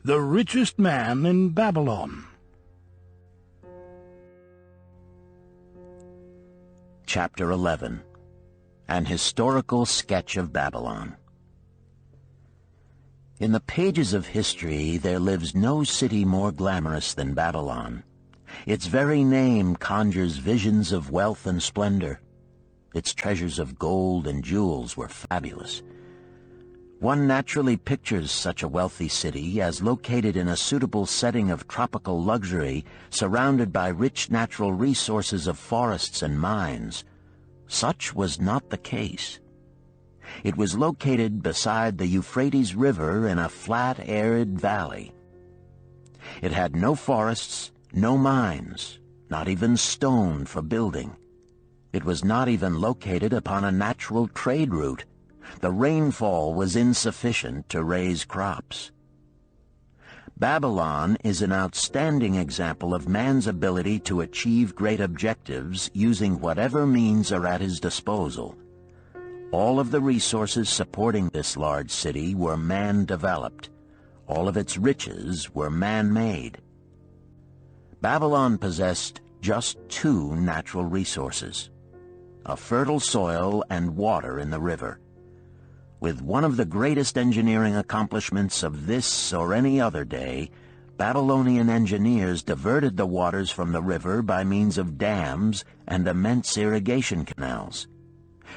The Richest Man in Babylon. Chapter 11. An Historical Sketch of Babylon. In the pages of history there lives no city more glamorous than Babylon. Its very name conjures visions of wealth and splendor. Its treasures of gold and jewels were fabulous. One naturally pictures such a wealthy city as located in a suitable setting of tropical luxury, surrounded by rich natural resources of forests and mines. Such was not the case. It was located beside the Euphrates River in a flat, arid valley. It had no forests, no mines, not even stone for building. It was not even located upon a natural trade route. The rainfall was insufficient to raise crops. Babylon is an outstanding example of man's ability to achieve great objectives using whatever means are at his disposal. All of the resources supporting this large city were man-developed. All of its riches were man-made. Babylon possessed just two natural resources: a fertile soil and water in the river. With one of the greatest engineering accomplishments of this or any other day, Babylonian engineers diverted the waters from the river by means of dams and immense irrigation canals.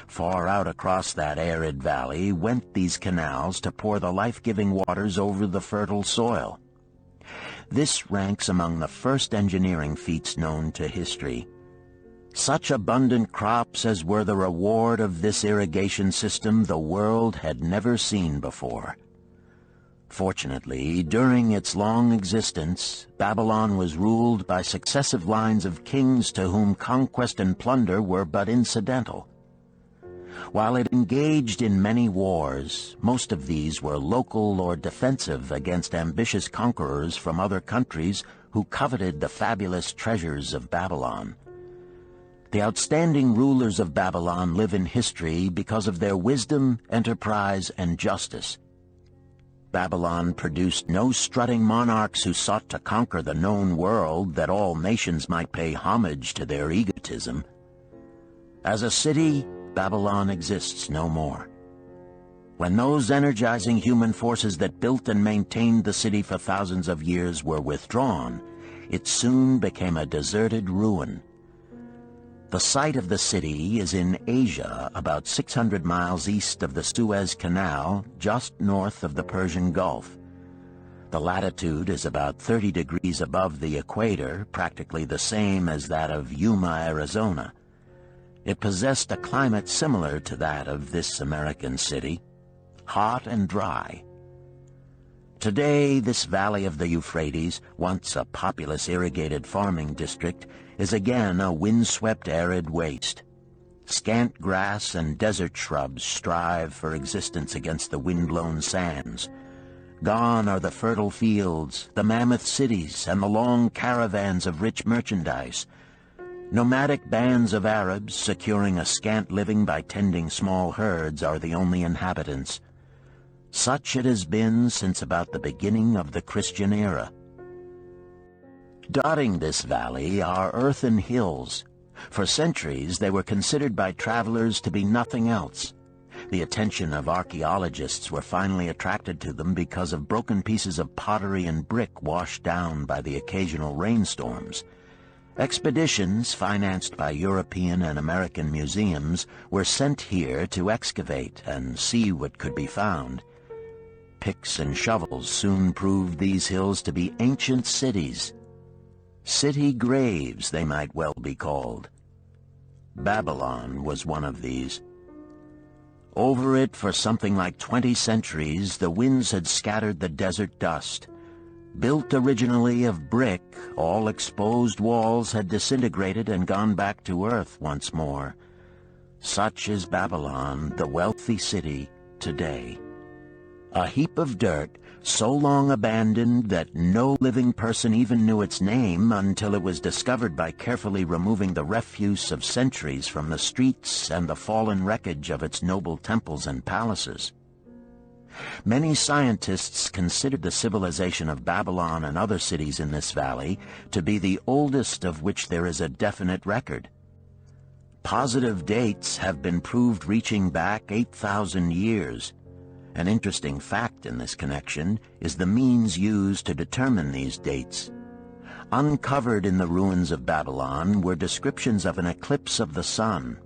Far out across that arid valley went these canals to pour the life-giving waters over the fertile soil. This ranks among the first engineering feats known to history. Such abundant crops as were the reward of this irrigation system the world had never seen before. Fortunately, during its long existence, Babylon was ruled by successive lines of kings to whom conquest and plunder were but incidental. While it engaged in many wars, most of these were local or defensive against ambitious conquerors from other countries who coveted the fabulous treasures of Babylon. The outstanding rulers of Babylon live in history because of their wisdom, enterprise, and justice. Babylon produced no strutting monarchs who sought to conquer the known world that all nations might pay homage to their egotism. As a city, Babylon exists no more. When those energizing human forces that built and maintained the city for thousands of years were withdrawn, it soon became a deserted ruin. The site of the city is in Asia, about 600 miles east of the Suez Canal, just north of the Persian Gulf. The latitude is about 30 degrees above the equator, practically the same as that of Yuma, Arizona. It possessed a climate similar to that of this American city, hot and dry. Today, this valley of the Euphrates, once a populous irrigated farming district, is again a windswept arid waste. Scant grass and desert shrubs strive for existence against the wind-blown sands. Gone are the fertile fields, the mammoth cities, and the long caravans of rich merchandise. Nomadic bands of Arabs, securing a scant living by tending small herds, are the only inhabitants. Such it has been since about the beginning of the Christian era. Dotting this valley are earthen hills. For centuries they were considered by travelers to be nothing else. The attention of archaeologists were finally attracted to them because of broken pieces of pottery and brick washed down by the occasional rainstorms. Expeditions, financed by European and American museums, were sent here to excavate and see what could be found. Picks and shovels soon proved these hills to be ancient cities. City graves, they might well be called. Babylon was one of these. Over it for something like 20 centuries, the winds had scattered the desert dust. Built originally of brick, all exposed walls had disintegrated and gone back to earth once more. Such is Babylon, the wealthy city, today. A heap of dirt, so long abandoned that no living person even knew its name until it was discovered by carefully removing the refuse of centuries from the streets and the fallen wreckage of its noble temples and palaces. Many scientists considered the civilization of Babylon and other cities in this valley to be the oldest of which there is a definite record. Positive dates have been proved reaching back 8,000 years. An interesting fact in this connection is the means used to determine these dates. Uncovered in the ruins of Babylon were descriptions of an eclipse of the sun.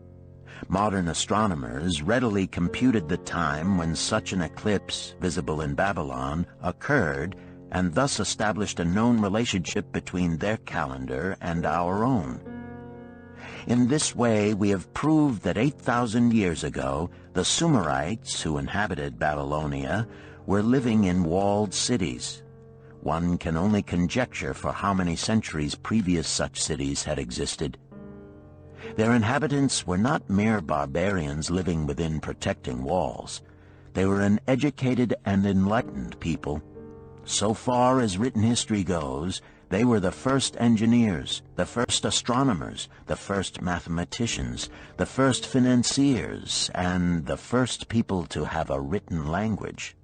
Modern astronomers readily computed the time when such an eclipse, visible in Babylon, occurred, and thus established a known relationship between their calendar and our own. In this way, we have proved that 8,000 years ago, the Sumerites who inhabited Babylonia were living in walled cities. One can only conjecture for how many centuries previous such cities had existed. Their inhabitants were not mere barbarians living within protecting walls. They were an educated and enlightened people. So far as written history goes, they were the first engineers, the first astronomers, the first mathematicians, the first financiers, and the first people to have a written language.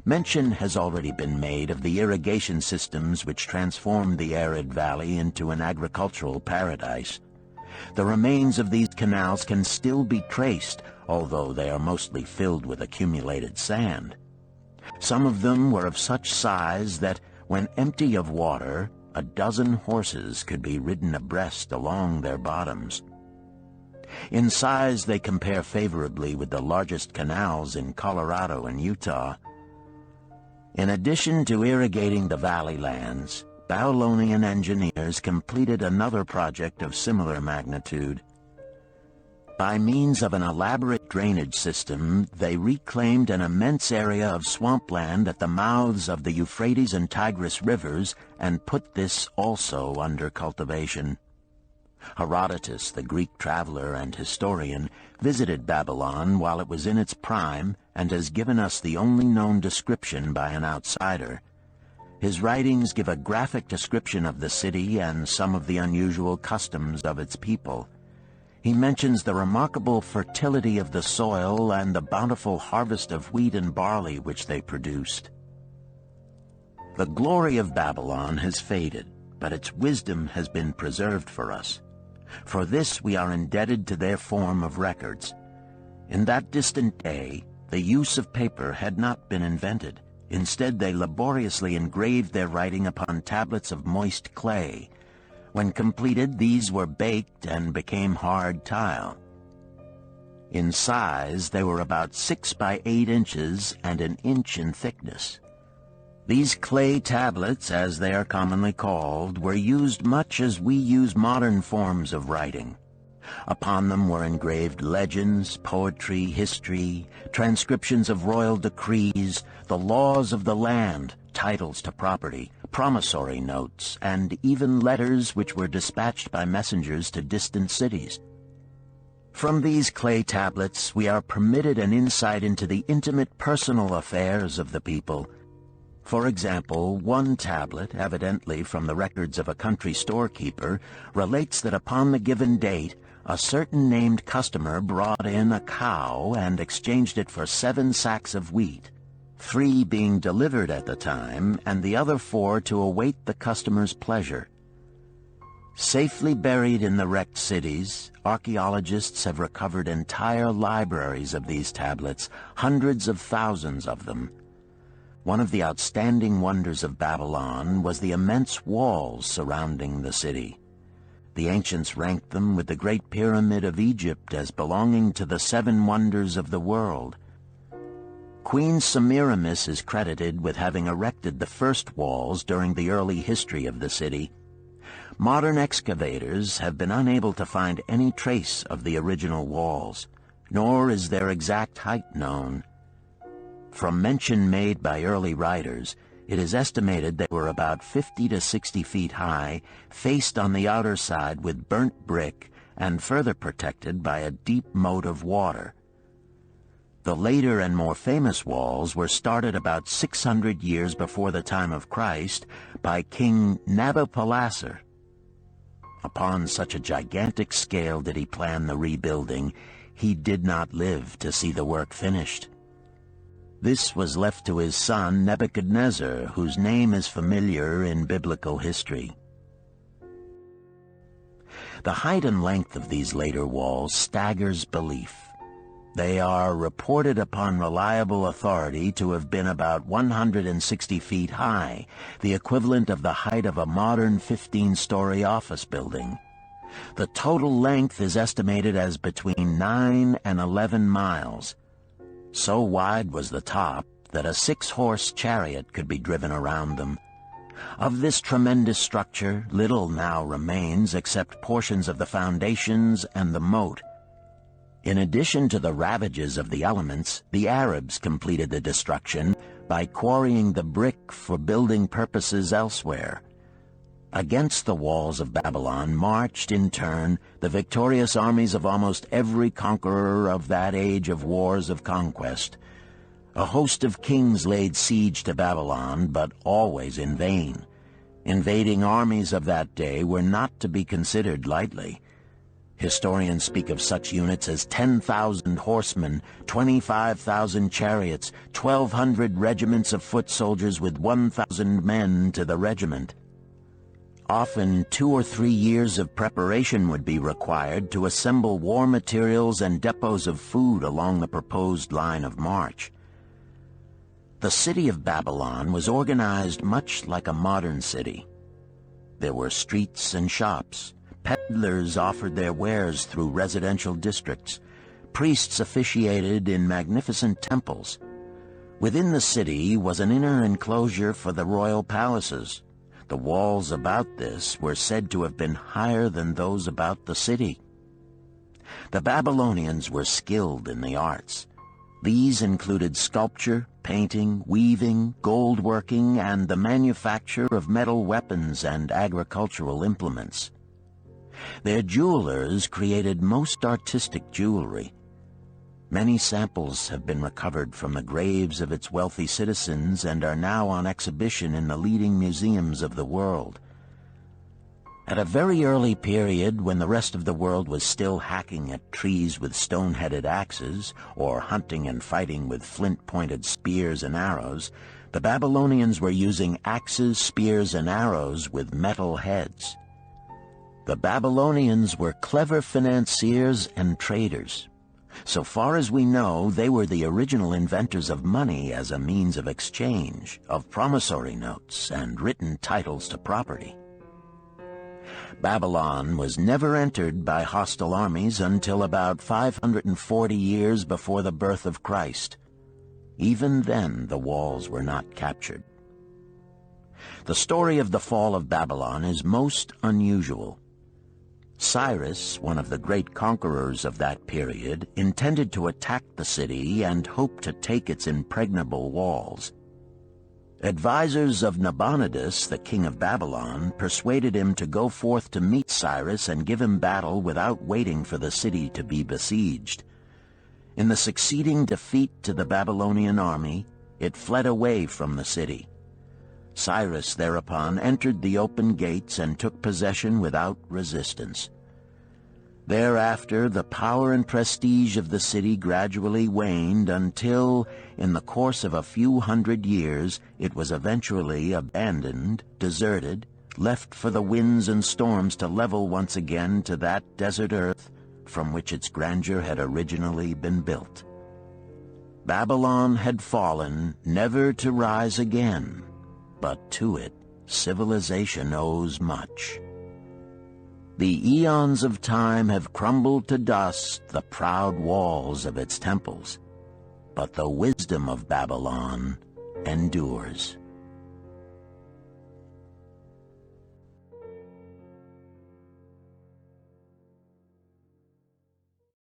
Mention has already been made of the irrigation systems which transformed the arid valley into an agricultural paradise. The remains of these canals can still be traced, although they are mostly filled with accumulated sand. Some of them were of such size that, when empty of water, a dozen horses could be ridden abreast along their bottoms. In size they compare favorably with the largest canals in Colorado and Utah. In addition to irrigating the valley lands, Babylonian engineers completed another project of similar magnitude. By means of an elaborate drainage system, they reclaimed an immense area of swampland at the mouths of the Euphrates and Tigris rivers and put this also under cultivation. Herodotus, the Greek traveler and historian, visited Babylon while it was in its prime and has given us the only known description by an outsider. His writings give a graphic description of the city and some of the unusual customs of its people. He mentions the remarkable fertility of the soil and the bountiful harvest of wheat and barley which they produced. The glory of Babylon has faded, but its wisdom has been preserved for us. For this we are indebted to their form of records. In that distant day, the use of paper had not been invented. Instead, they laboriously engraved their writing upon tablets of moist clay. When completed, these were baked and became hard tile. In size, they were about 6 by 8 inches and an inch in thickness. These clay tablets, as they are commonly called, were used much as we use modern forms of writing. Upon them were engraved legends, poetry, history, transcriptions of royal decrees, the laws of the land, titles to property, promissory notes, and even letters which were dispatched by messengers to distant cities. From these clay tablets we are permitted an insight into the intimate personal affairs of the people. For example, one tablet, evidently from the records of a country storekeeper, relates that upon the given date, a certain named customer brought in a cow and exchanged it for 7 sacks of wheat, 3 being delivered at the time, and the other 4 to await the customer's pleasure. Safely buried in the wrecked cities, archaeologists have recovered entire libraries of these tablets, hundreds of thousands of them. One of the outstanding wonders of Babylon was the immense walls surrounding the city. The ancients ranked them with the Great Pyramid of Egypt as belonging to the 7 wonders of the world. Queen Semiramis is credited with having erected the first walls during the early history of the city. Modern excavators have been unable to find any trace of the original walls, nor is their exact height known. From mention made by early writers, it is estimated they were about 50 to 60 feet high, faced on the outer side with burnt brick, and further protected by a deep moat of water. The later and more famous walls were started about 600 years before the time of Christ by King Nabopolassar. Upon such a gigantic scale did he plan the rebuilding. he did not live to see the work finished. This was left to his son Nebuchadnezzar, whose name is familiar in biblical history. The height and length of these later walls staggers belief. They are reported upon reliable authority to have been about 160 feet high, the equivalent of the height of a modern 15-story office building. The total length is estimated as between 9 and 11 miles. So wide was the top that a 6-horse chariot could be driven around them. Of this tremendous structure, little now remains except portions of the foundations and the moat. In addition to the ravages of the elements, the Arabs completed the destruction by quarrying the brick for building purposes elsewhere. Against the walls of Babylon marched, in turn, the victorious armies of almost every conqueror of that age of wars of conquest. A host of kings laid siege to Babylon, but always in vain. Invading armies of that day were not to be considered lightly. Historians speak of such units as 10,000 horsemen, 25,000 chariots, 1,200 regiments of foot soldiers with 1,000 men to the regiment. Often 2 or 3 years of preparation would be required to assemble war materials and depots of food along the proposed line of march. The city of Babylon was organized much like a modern city. There were streets and shops. Peddlers offered their wares through residential districts. Priests officiated in magnificent temples. Within the city was an inner enclosure for the royal palaces. The walls about this were said to have been higher than those about the city. The Babylonians were skilled in the arts. These included sculpture, painting, weaving, gold working, and the manufacture of metal weapons and agricultural implements. Their jewelers created most artistic jewelry. Many samples have been recovered from the graves of its wealthy citizens and are now on exhibition in the leading museums of the world. At a very early period, when the rest of the world was still hacking at trees with stone-headed axes, or hunting and fighting with flint-pointed spears and arrows, the Babylonians were using axes, spears, and arrows with metal heads. The Babylonians were clever financiers and traders. So far as we know, they were the original inventors of money as a means of exchange, of promissory notes, and written titles to property. Babylon was never entered by hostile armies until about 540 years before the birth of Christ. Even then, the walls were not captured. The story of the fall of Babylon is most unusual. Cyrus, one of the great conquerors of that period, intended to attack the city and hoped to take its impregnable walls. Advisors of Nabonidus, the king of Babylon, persuaded him to go forth to meet Cyrus and give him battle without waiting for the city to be besieged. In the succeeding defeat to the Babylonian army, it fled away from the city. Cyrus thereupon entered the open gates and took possession without resistance. Thereafter, the power and prestige of the city gradually waned until, in the course of a few hundred years, it was eventually abandoned, deserted, left for the winds and storms to level once again to that desert earth from which its grandeur had originally been built. Babylon had fallen, never to rise again, but to it civilization owes much. The eons of time have crumbled to dust the proud walls of its temples, but the wisdom of Babylon endures.